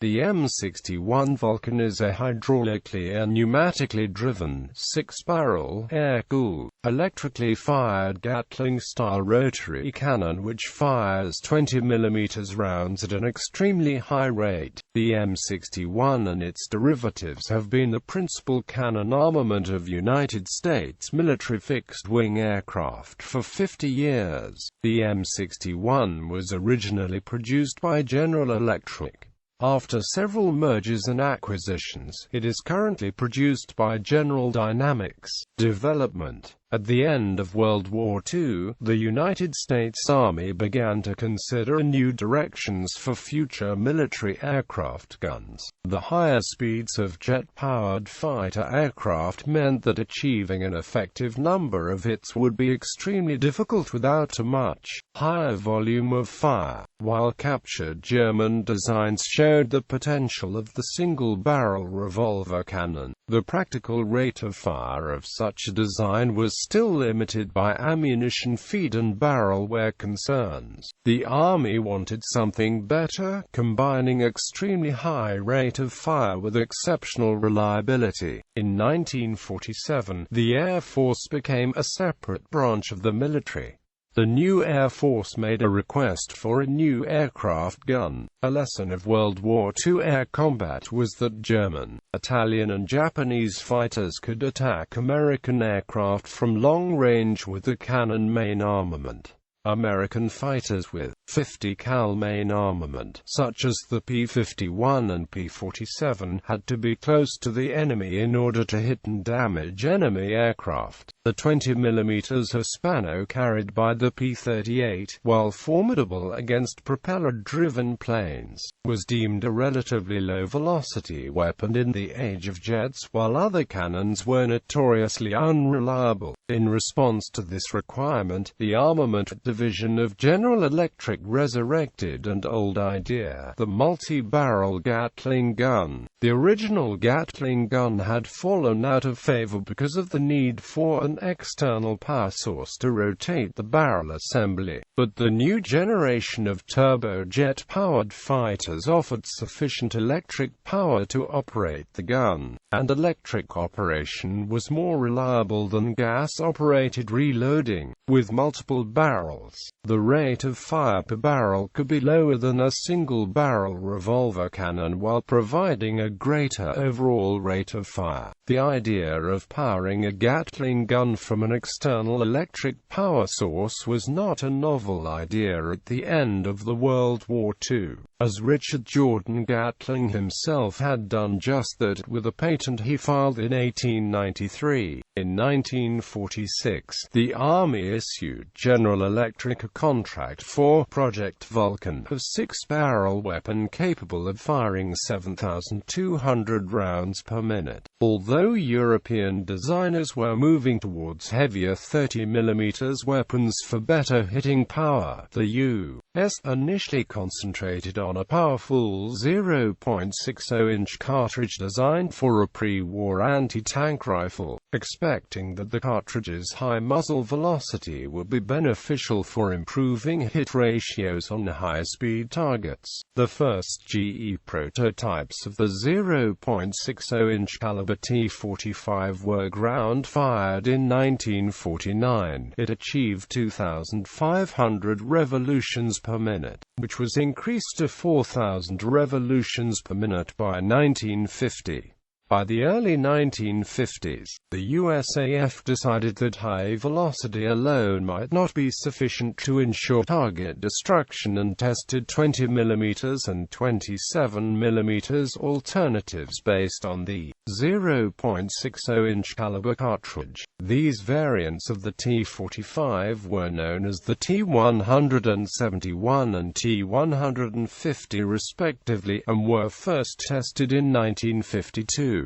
The M61 Vulcan is a hydraulically and pneumatically driven, 6-barrel, air-cooled, electrically fired Gatling-style rotary cannon which fires 20 mm rounds at an extremely high rate. The M61 and its derivatives have been the principal cannon armament of United States military fixed-wing aircraft for 50 years. The M61 was originally produced by General Electric. After several mergers and acquisitions, it is currently produced by General Dynamics. Development. At the end of World War II, the United States Army began to consider new directions for future military aircraft guns. The higher speeds of jet-powered fighter aircraft meant that achieving an effective number of hits would be extremely difficult without a much higher volume of fire. While captured German designs showed the potential of the single-barrel revolver cannon, the practical rate of fire of such a design was still limited by ammunition feed and barrel wear concerns. The Army wanted something better, combining extremely high rate of fire with exceptional reliability. In 1947, the Air Force became a separate branch of the military. The new Air Force made a request for a new aircraft gun. A lesson of World War II air combat was that German, Italian and Japanese fighters could attack American aircraft from long range with the cannon main armament. American fighters with 50 cal main armament, such as the P-51 and P-47, had to be close to the enemy in order to hit and damage enemy aircraft. The 20 mm Hispano carried by the P-38, while formidable against propeller-driven planes, was deemed a relatively low-velocity weapon in the age of jets, while other cannons were notoriously unreliable. In response to this requirement, the armament division of General Electric resurrected an old idea, the multi-barrel Gatling gun. The original Gatling gun had fallen out of favor because of the need for an external power source to rotate the barrel assembly, but the new generation of turbojet-powered fighters offered sufficient electric power to operate the gun, and electric operation was more reliable than gas-operated reloading. With multiple barrels, the rate of fire per barrel could be lower than a single-barrel revolver cannon while providing a greater overall rate of fire. The idea of powering a Gatling gun from an external electric power source was not a novel idea at the end of the World War II, as Richard Jordan Gatling himself had done just that with a patent he filed in 1893. In 1946, the Army issued General Electric a contract for Project Vulcan, a 6-barrel weapon capable of firing 7,200 rounds per minute. Although European designers were moving towards heavier 30 mm weapons for better hitting power, the U.S. initially concentrated on a powerful 0.60-inch cartridge designed for a pre-war anti-tank rifle, expecting that the cartridge's high muzzle velocity would be beneficial for improving hit ratios on high-speed targets. The first GE prototypes of the 0.60-inch caliber T-45 were ground-fired in 1949. It achieved 2,500 revolutions per minute, which was increased to 4,000 revolutions per minute by 1950. By the early 1950s, the USAF decided that high velocity alone might not be sufficient to ensure target destruction and tested 20 mm and 27 mm alternatives based on the 0.60-inch caliber cartridge. These variants of the T-45 were known as the T-171 and T-150 respectively, and were first tested in 1952.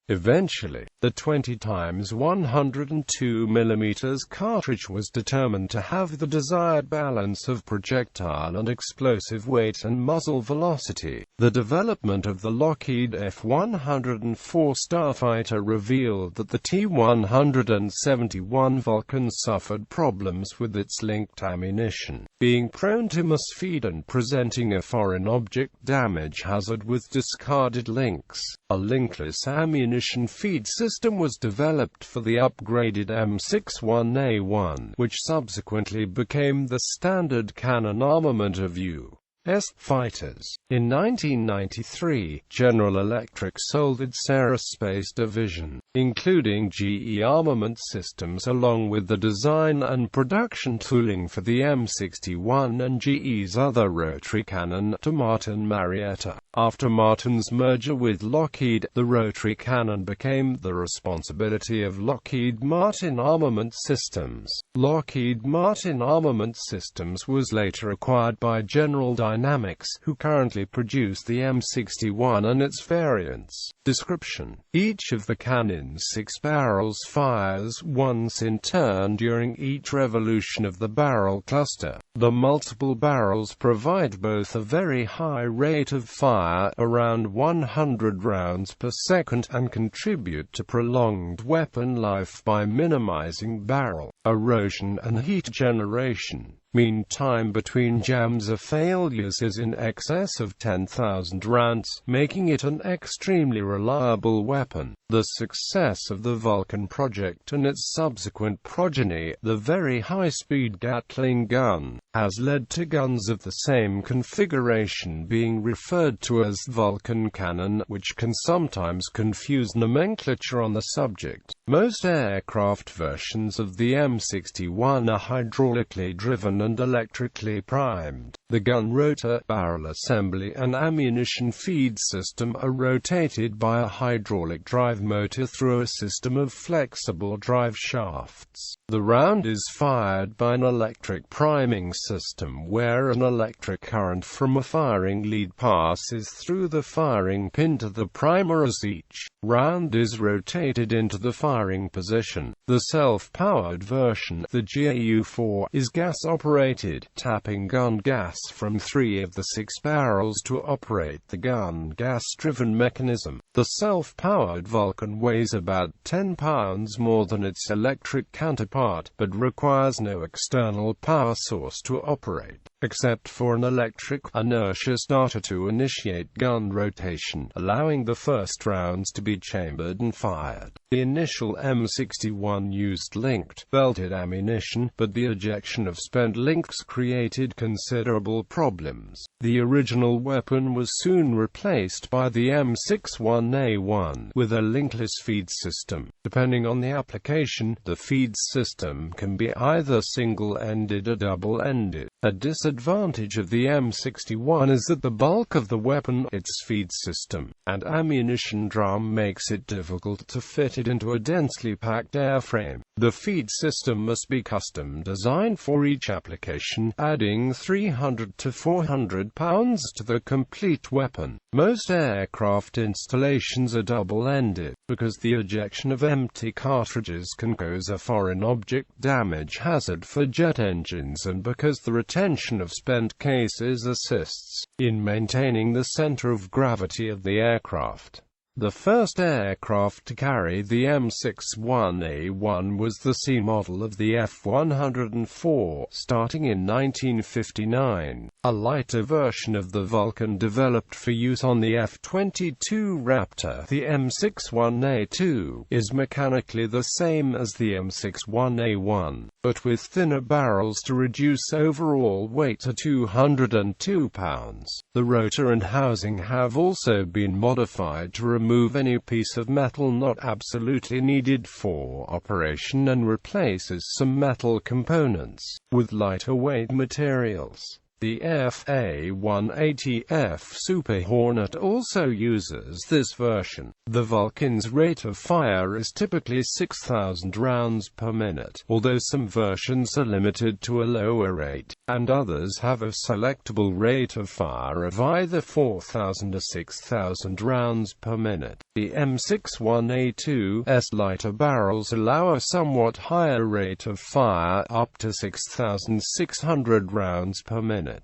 Eventually, the 20x102mm cartridge was determined to have the desired balance of projectile and explosive weight and muzzle velocity. The development of the Lockheed F-104 Starfighter revealed that the T-171 Vulcan suffered problems with its linked ammunition, being prone to misfeed and presenting a foreign object damage hazard with discarded links. A linkless ammunition feed system was developed for the upgraded M61A1, which subsequently became the standard cannon armament of U.S. fighters. In 1993, General Electric sold its aerospace division, including GE armament systems along with the design and production tooling for the M61 and GE's other rotary cannon, to Martin Marietta. After Martin's merger with Lockheed, the rotary cannon became the responsibility of Lockheed Martin Armament Systems. Lockheed Martin Armament Systems was later acquired by General Dynamics, who currently produce the M61 and its variants. Description: each of the cannon's 6 barrels fires once in turn during each revolution of the barrel cluster. The multiple barrels provide both a very high rate of fire, around 100 rounds per second, and contribute to prolonged weapon life by minimizing barrel erosion and heat generation. Mean time between jams or failures is in excess of 10,000 rounds, making it an extremely reliable weapon. The success of the Vulcan project and its subsequent progeny, the very high-speed Gatling gun, has led to guns of the same configuration being referred to as Vulcan cannon, which can sometimes confuse nomenclature on the subject. Most aircraft versions of the M61 are hydraulically driven and electrically primed. The gun rotor, barrel assembly and ammunition feed system are rotated by a hydraulic drive motor through a system of flexible drive shafts. The round is fired by an electric priming system where an electric current from a firing lead passes through the firing pin to the primer as each round is rotated into the firing position. The self-powered version, the GAU-4, is gas-operated, tapping gun gas from 3 of the 6 barrels to operate the gun gas-driven mechanism. The self-powered Vulcan weighs about 10 pounds more than its electric counterpart, but requires no external power source to operate, except for an electric inertia starter to initiate gun rotation, allowing the first rounds to be chambered and fired. The initial M61 used linked, belted ammunition, but the ejection of spent links created considerable problems. The original weapon was soon replaced by the M61A1 with a linkless feed system. Depending on the application, the feed system can be either single-ended or double-ended. A disadvantage of the M61 is that the bulk of the weapon, its feed system, and ammunition drum makes it difficult to fit it into a densely packed airframe. The feed system must be custom designed for each application, adding 300 to 400 pounds to the complete weapon. Most aircraft installations are double-ended, because the ejection of empty cartridges can cause a foreign object damage hazard for jet engines, and because the retention of spent cases assists in maintaining the center of gravity of the aircraft. The first aircraft to carry the M61A1 was the C model of the F-104, starting in 1959. A lighter version of the Vulcan developed for use on the F-22 Raptor, the M61A2, is mechanically the same as the M61A1, but with thinner barrels to reduce overall weight to 202 pounds. The rotor and housing have also been modified to remove any piece of metal not absolutely needed for operation and replaces some metal components with lighter weight materials. The FA-180F Super Hornet also uses this version. The Vulcan's rate of fire is typically 6,000 rounds per minute, although some versions are limited to a lower rate, and others have a selectable rate of fire of either 4,000 or 6,000 rounds per minute. The M61A2's lighter barrels allow a somewhat higher rate of fire, up to 6,600 rounds per minute.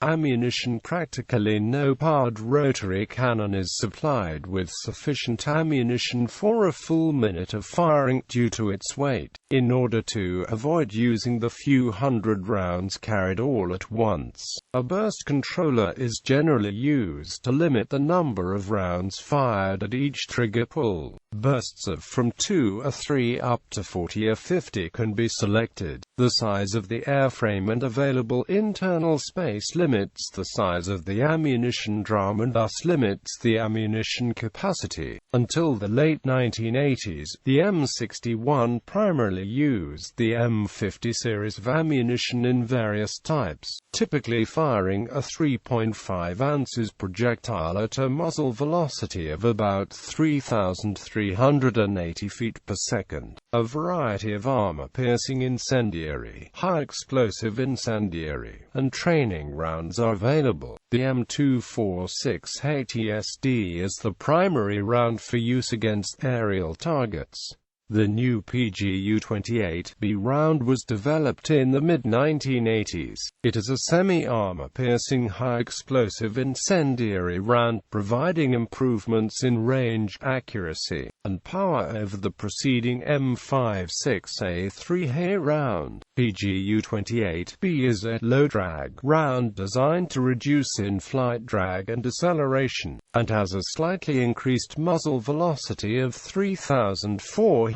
Ammunition. Practically no powered rotary cannon is supplied with sufficient ammunition for a full minute of firing due to its weight, in order to avoid using the few hundred rounds carried all at once. A burst controller is generally used to limit the number of rounds fired at each trigger pull. Bursts of from 2 or 3 up to 40 or 50 can be selected. The size of the airframe and available internal space limits the size of the ammunition drum and thus limits the ammunition capacity. Until the late 1980s, the M61 primarily used the M50 series of ammunition in various types, typically firing a 3.5 ounces projectile at a muzzle velocity of about 3,380 feet per second. A variety of armor-piercing incendiary, high-explosive incendiary, and training rounds are available. The M246 ATSD is the primary round for use against aerial targets. The new PGU-28B round was developed in the mid-1980s. It is a semi-armor-piercing high-explosive incendiary round, providing improvements in range, accuracy, and power over the preceding M56A3A round. PGU-28B is a low-drag round designed to reduce in-flight drag and deceleration, and has a slightly increased muzzle velocity of 3,450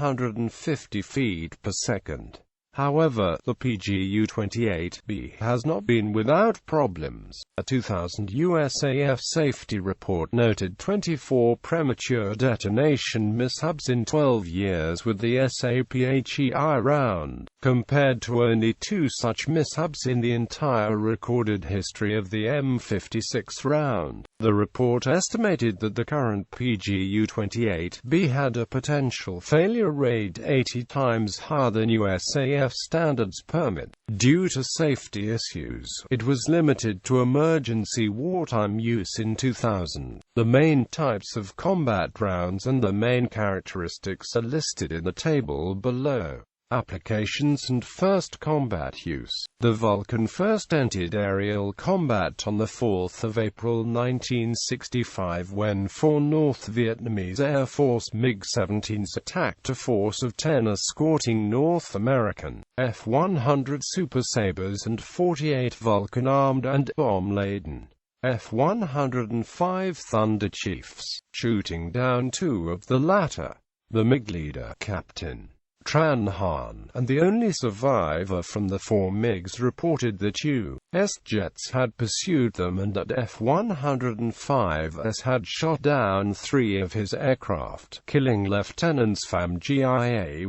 feet per second. However, the PGU-28B has not been without problems. A 2000 USAF safety report noted 24 premature detonation mishaps in 12 years with the SAPHEI round, compared to only 2 such mishaps in the entire recorded history of the M56 round. The report estimated that the current PGU-28B had a potential failure rate 80 times higher than USAF standards permit. Due to safety issues, it was limited to emergency wartime use in 2000. The main types of combat rounds and the main characteristics are listed in the table below. Applications and first combat use. The Vulcan first entered aerial combat on 4 April 1965 when 4 North Vietnamese Air Force MiG-17s attacked a force of 10 escorting North American F-100 Super Sabres and 48 Vulcan armed and bomb-laden F-105 Thunder Chiefs, shooting down 2 of the latter. The MiG leader, Captain Tran Han, and the only survivor from the 4 MiGs, reported that U.S. jets had pursued them and that F-105s had shot down 3 of his aircraft, killing Lieutenants Pham Giay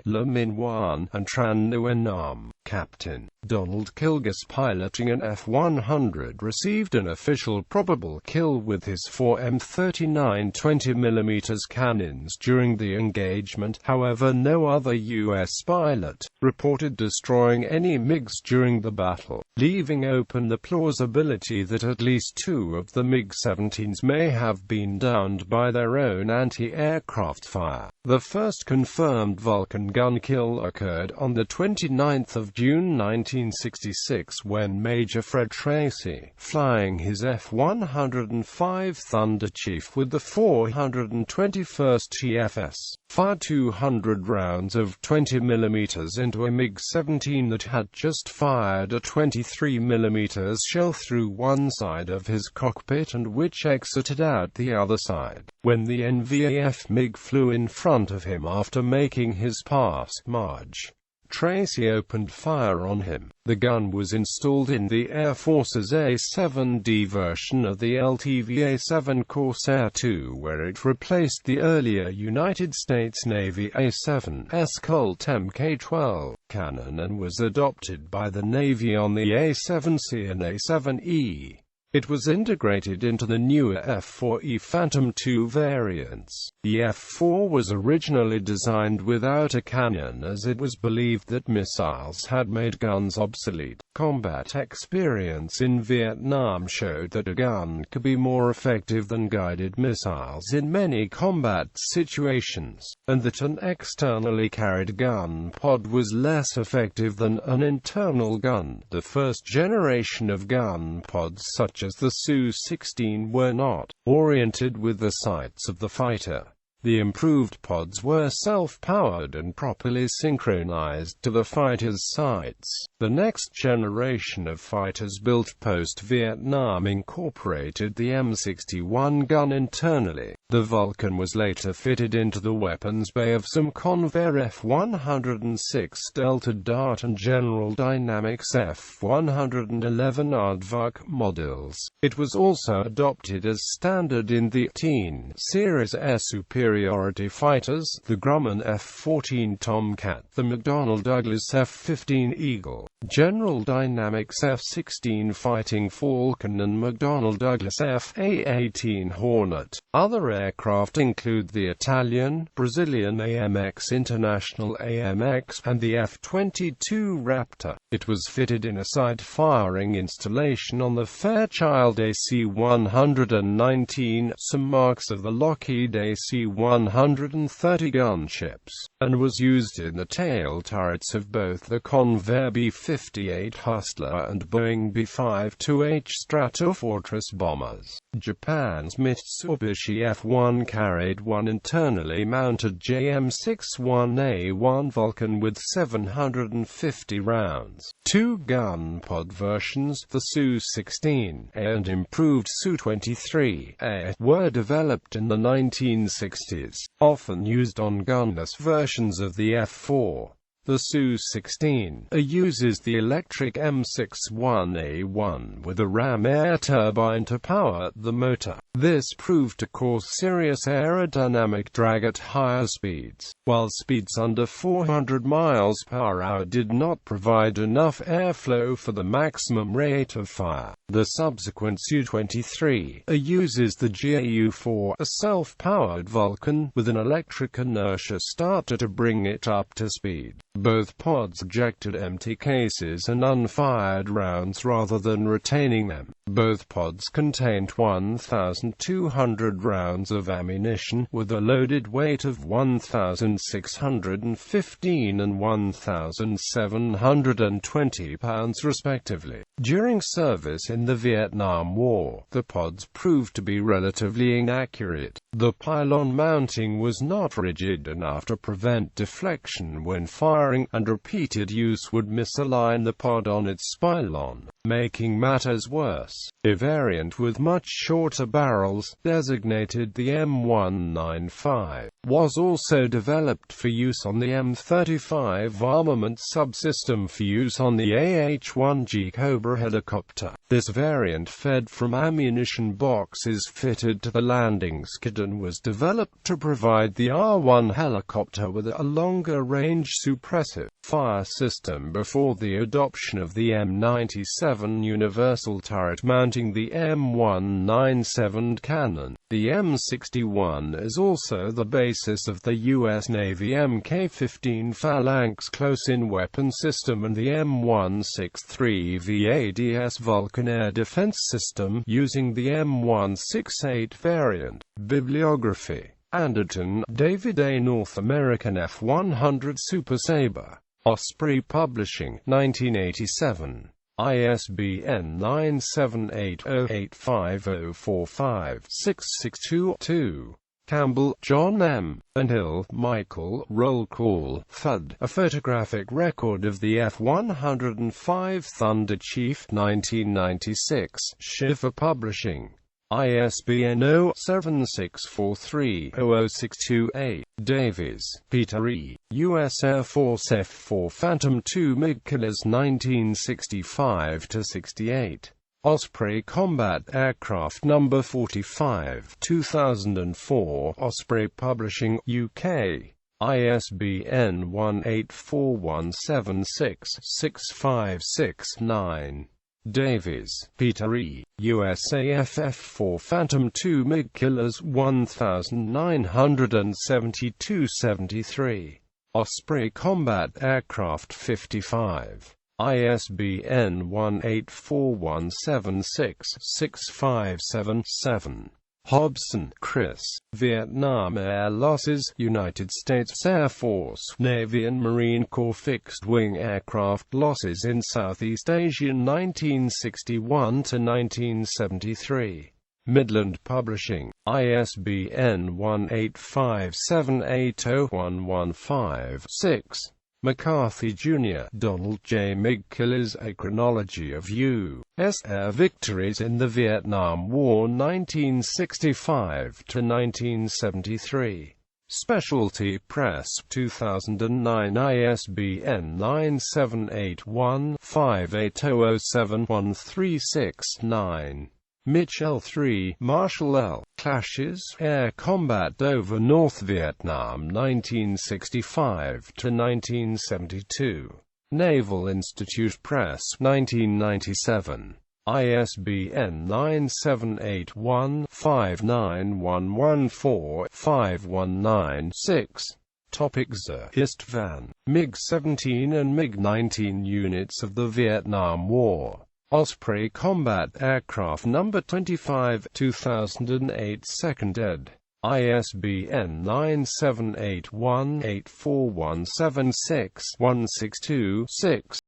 Le Min Wan and Tran Nguyen Nam. Captain Donald Kilgus, piloting an F-100, received an official probable kill with his 4 M39 20mm cannons during the engagement. However, no other U.S. pilot reported destroying any MiGs during the battle, leaving open the plausibility that at least 2 of the MiG-17s may have been downed by their own anti-aircraft fire. The first confirmed Vulcan gun kill occurred on 29 June 1966 when Major Fred Tracy, flying his F-105 Thunder Chief with the 421st TFS, fired 200 rounds of 20mm into a MiG-17 that had just fired a 23mm shell through one side of his cockpit and which exited out the other side, when the NVAF MiG flew in front of him after making his pass march. Tracy opened fire on him. The gun was installed in the Air Force's A-7D version of the LTV A-7 Corsair II, where it replaced the earlier United States Navy A-7S Colt Mk-12 cannon and was adopted by the Navy on the A-7C and A-7E. It was integrated into the newer F-4E Phantom II variants. The F-4 was originally designed without a cannon, as it was believed that missiles had made guns obsolete. Combat experience in Vietnam showed that a gun could be more effective than guided missiles in many combat situations, and that an externally carried gun pod was less effective than an internal gun. The first generation of gun pods, such as the Su-16, were not oriented with the sights of the fighter. The improved pods were self-powered and properly synchronized to the fighter's sights. The next generation of fighters built post-Vietnam incorporated the M61 gun internally. The Vulcan was later fitted into the weapons bay of some Convair F-106 Delta Dart and General Dynamics F-111 Aardvark models. It was also adopted as standard in the 18 series air superiority fighters, the Grumman F-14 Tomcat, the McDonnell Douglas F-15 Eagle, General Dynamics F-16 Fighting Falcon and McDonnell Douglas F-A-18 Hornet. Other aircraft include the Italian, Brazilian AMX, International AMX, and the F-22 Raptor. It was fitted in a side-firing installation on the Fairchild AC-119, some marks of the Lockheed AC-130 gunships, and was used in the tail turrets of both the Convair B-58 Hustler and Boeing B-52H Stratofortress bombers. Japan's Mitsubishi F-1 carried one internally mounted M61 Vulcan with 750 rounds. Two gun pod versions, the Su-16 and improved Su-23 were developed in the 1960s, often used on gunless versions of the F-4. The Su-16 uses the electric M61A1 with a ram air turbine to power the motor. This proved to cause serious aerodynamic drag at higher speeds, while speeds under 400 miles per hour did not provide enough airflow for the maximum rate of fire. The subsequent Su-23 uses the GAU-4, a self-powered Vulcan, with an electric inertia starter to bring it up to speed. Both pods ejected empty cases and unfired rounds rather than retaining them. Both pods contained 1,200 rounds of ammunition, with a loaded weight of 1,615 and 1,720 pounds respectively. During service in the Vietnam War, the pods proved to be relatively inaccurate. The pylon mounting was not rigid enough to prevent deflection when firing, and repeated use would misalign the pod on its pylon, making matters worse. A variant with much shorter barrels, designated the M195, was also developed for use on the M35 armament subsystem for use on the AH-1G Cobra helicopter. This variant fed from ammunition boxes fitted to the landing skid and was developed to provide the R-1 helicopter with a longer-range suppressive fire system before the adoption of the M97 universal turret mounting the M197 cannon. The M61 is also the basis of the U.S. Navy Mk-15 Phalanx close-in weapon system and the M163 VADS Vulcan air defense system, using the M168 variant. Bibliography. Anderton, David A. North American F-100 Super Sabre. Osprey Publishing, 1987. ISBN 978085045-662-2. Campbell, John M. and Hill, Michael. Roll Call. Thud. A photographic record of the F-105 Thunder Chief, 1996. Schiffer Publishing. ISBN 0-7643-00628. Davies, Peter E. U.S. Air Force F-4 Phantom II MiG Killers 1965–68. Osprey Combat Aircraft No. 45, 2004, Osprey Publishing, UK. ISBN 1841766569. Davies, Peter E., USAF F-4 Phantom II MiG Killers 1972–73. Osprey Combat Aircraft 55. ISBN 1841766577. Hobson, Chris. Vietnam Air Losses, United States Air Force, Navy and Marine Corps Fixed-wing aircraft losses in Southeast Asia 1961–1973. Midland Publishing, ISBN 1857801156. McCarthy, Jr., Donald J. MiG Killers, A Chronology of U.S. Air Victories in the Vietnam War 1965–1973. Specialty Press, 2009. ISBN 97815807136-9. Mitchell 3, Marshall L. Clashes, Air Combat over North Vietnam 1965–1972. Naval Institute Press, 1997. ISBN 9781591145196. Topics: Istvan, MiG-17 and MiG-19 units of the Vietnam War. Osprey Combat Aircraft No. 25, 2008, 2nd ed. ISBN 978184176-162-6.